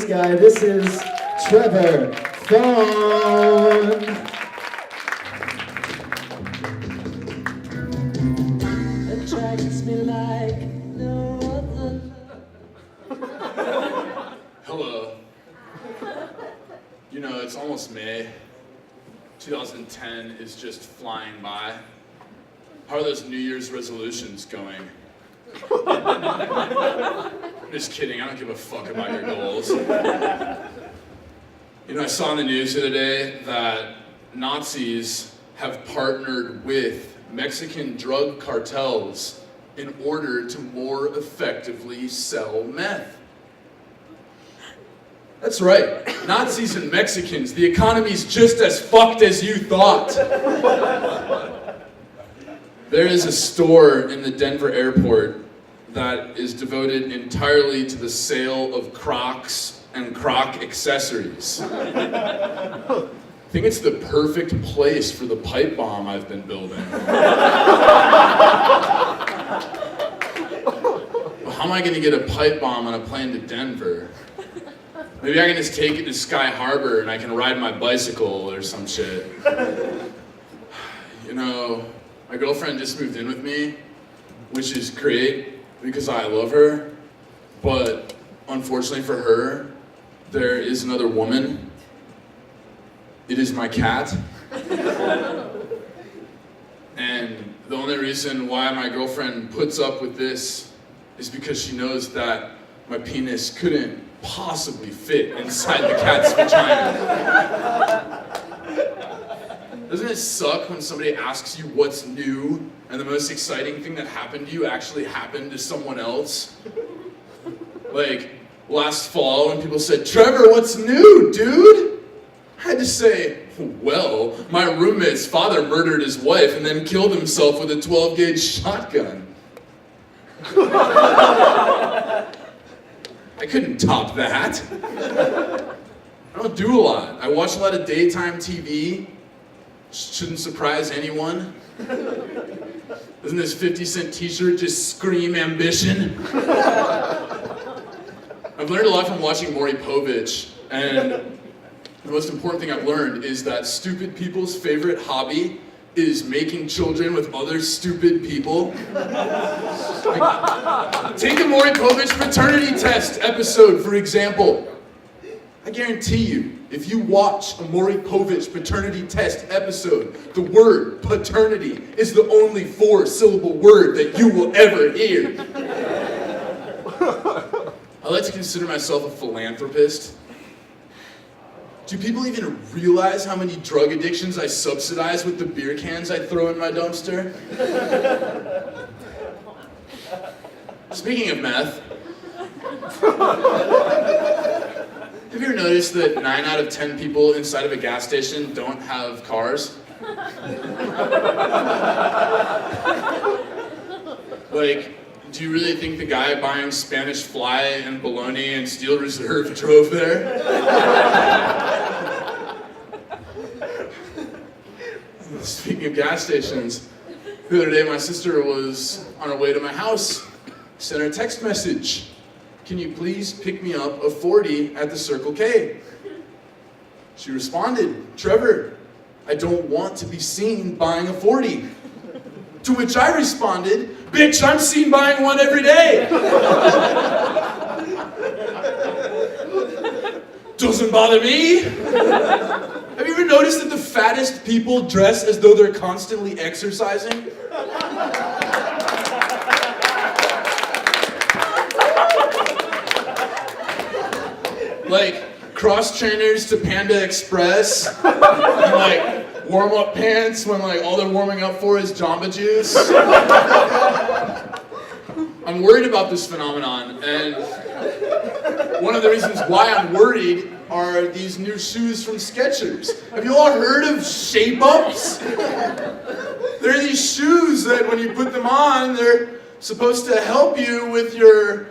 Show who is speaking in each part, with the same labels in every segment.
Speaker 1: guy. This is Trevor Thon.
Speaker 2: Attracts me like no other.
Speaker 3: Hello. You know, it's almost May. 2010 is just flying by. How are those New Year's resolutions going? I'm just kidding, I don't give a fuck about your goals. You know, I saw in the news the other day that Nazis have partnered with Mexican drug cartels in order to more effectively sell meth. That's right, Nazis and Mexicans, the economy's just as fucked as you thought. There is a store in the Denver airport that is devoted entirely to the sale of Crocs and Croc accessories. I think it's the perfect place for the pipe bomb I've been building. Well, how am I gonna get a pipe bomb on a plane to Denver? Maybe I can just take it to Sky Harbor and I can ride my bicycle or some shit. You know, my girlfriend just moved in with me, which is great because I love her, but unfortunately for her, there is another woman. It is my cat. And the only reason why my girlfriend puts up with this is because she knows that my penis couldn't possibly fit inside the cat's vagina. Doesn't it suck when somebody asks you what's new and the most exciting thing that happened to you actually happened to someone else? Like last fall when people said, "Trevor, what's new, dude?" I had to say, well, my roommate's father murdered his wife and then killed himself with a 12-gauge shotgun. I couldn't top that. I don't do a lot. I watch a lot of daytime TV. Shouldn't surprise anyone. Doesn't this 50-cent t-shirt just scream ambition? I've learned a lot from watching Maury Povich, and the most important thing I've learned is that stupid people's favorite hobby is making children with other stupid people. Like, take a Maury Povich paternity test episode, for example. I guarantee you, if you watch a Maury Povich paternity test episode, the word paternity is the only 4-syllable word that you will ever hear. I like to consider myself a philanthropist. Do people even realize how many drug addictions I subsidize with the beer cans I throw in my dumpster? Speaking of meth, have you ever noticed that 9 out of 10 people inside of a gas station don't have cars? Like, do you really think the guy buying Spanish Fly and bologna and Steel Reserve drove there? Speaking of gas stations, the other day my sister was on her way to my house, sent her a text message. "Can you please pick me up a 40 at the Circle K?" She responded, "Trevor, I don't want to be seen buying a 40. To which I responded, "Bitch, I'm seen buying one every day." Doesn't bother me. Have you ever noticed that the fattest people dress as though they're constantly exercising? Like cross trainers to Panda Express, and like warm-up pants when like all they're warming up for is Jamba Juice. I'm worried about this phenomenon, and one of the reasons why I'm worried are these new shoes from Skechers. Have you all heard of shape-ups? There are these shoes that when you put them on, they're supposed to help you with your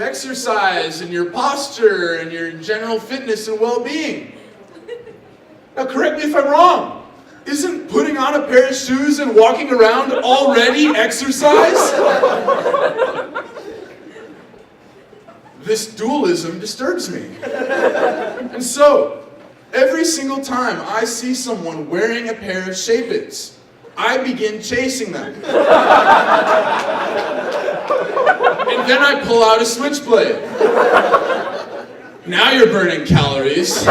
Speaker 3: exercise and your posture and your general fitness and well-being. Now correct me if I'm wrong. Isn't putting on a pair of shoes and walking around already exercise? this dualism disturbs me. And so, every single time I see someone wearing a pair of Shape-Its, I begin chasing them. And then I pull out a switchblade. Now you're burning calories.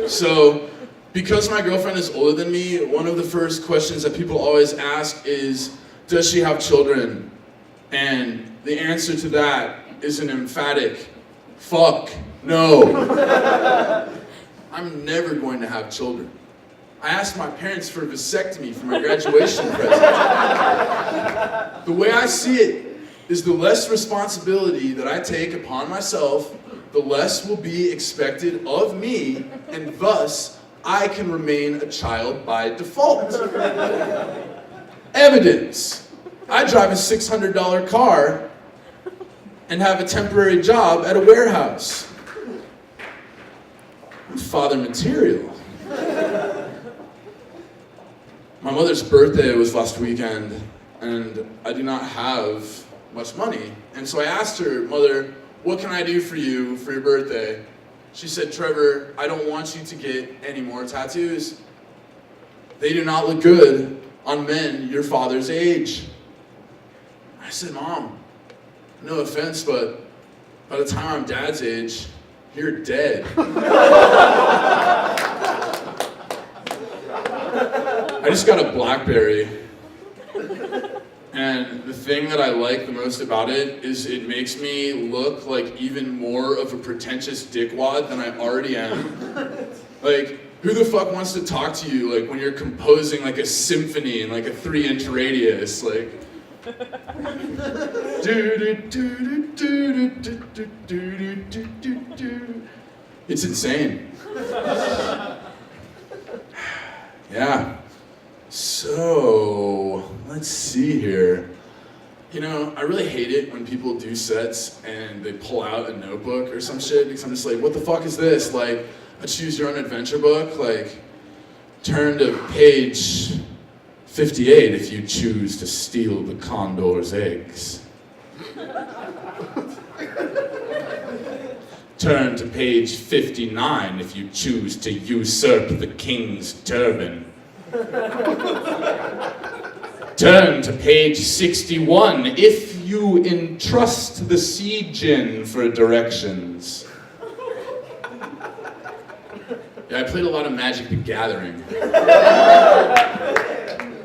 Speaker 3: So, because my girlfriend is older than me, one of the first questions that people always ask is, does she have children? And the answer to that is an emphatic, fuck no. I'm never going to have children. I asked my parents for a vasectomy for my graduation present. The way I see it is the less responsibility that I take upon myself, the less will be expected of me, and thus I can remain a child by default. Evidence. I drive a $600 car and have a temporary job at a warehouse. I'm father material. My mother's birthday was last weekend, and I do not have much money. And so I asked her, Mother, what can I do for you for your birthday? She said, Trevor, I don't want you to get any more tattoos. They do not look good on men your father's age. I said, Mom, no offense, but by the time I'm Dad's age, you're dead. I just got a BlackBerry, and the thing that I like the most about it is it makes me look like even more of a pretentious dickwad than I already am. Like, who the fuck wants to talk to you like when you're composing like a symphony in like a 3-inch radius, like. It's insane. Yeah. So, let's see here. You know, I really hate it when people do sets and they pull out a notebook or some shit, because I'm just like, what the fuck is this? Like, a choose your own adventure book? Like, turn to page 58 if you choose to steal the condor's eggs. Turn to page 59 if you choose to usurp the king's turban. Turn to page 61 if you entrust the siege for directions. Yeah, I played a lot of Magic the Gathering.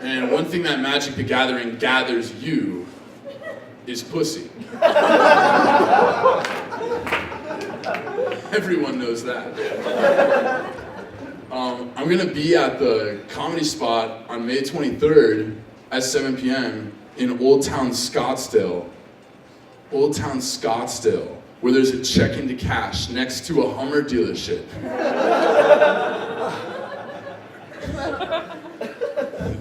Speaker 3: And one thing that Magic the Gathering gathers you is pussy. Everyone knows that. I'm gonna be at the Comedy Spot on May 23rd at 7 p.m. in Old Town Scottsdale. Old Town Scottsdale, where there's a check into cash next to a Hummer dealership.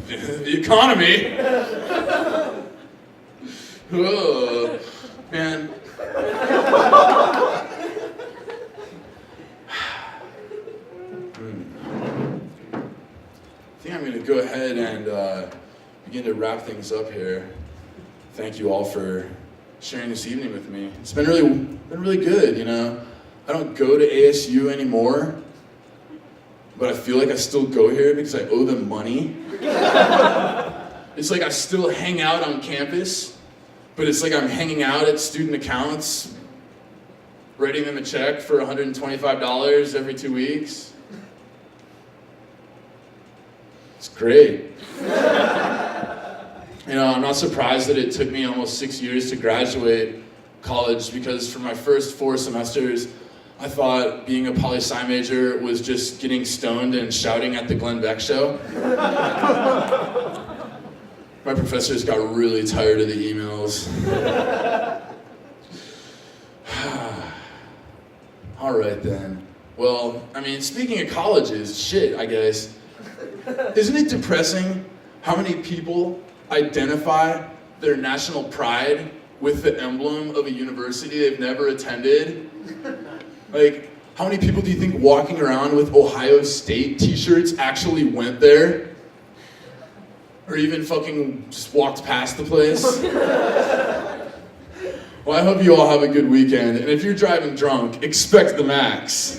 Speaker 3: The economy. Oh, man. I think I'm going to go ahead and begin to wrap things up here. Thank you all for sharing this evening with me. It's been really good, you know. I don't go to ASU anymore, but I feel like I still go here because I owe them money. It's like I still hang out on campus, but it's like I'm hanging out at student accounts, writing them a check for $125 every 2 weeks. It's great. You know, I'm not surprised that it took me almost 6 years to graduate college, because for my first 4 semesters, I thought being a poli-sci major was just getting stoned and shouting at the Glenn Beck show. My professors got really tired of the emails. All right then. Well, I mean, speaking of colleges, shit, I guess. Isn't it depressing how many people identify their national pride with the emblem of a university they've never attended? Like, how many people do you think walking around with Ohio State t-shirts actually went there? Or even fucking just walked past the place. Well, I hope you all have a good weekend, and if you're driving drunk, expect the max.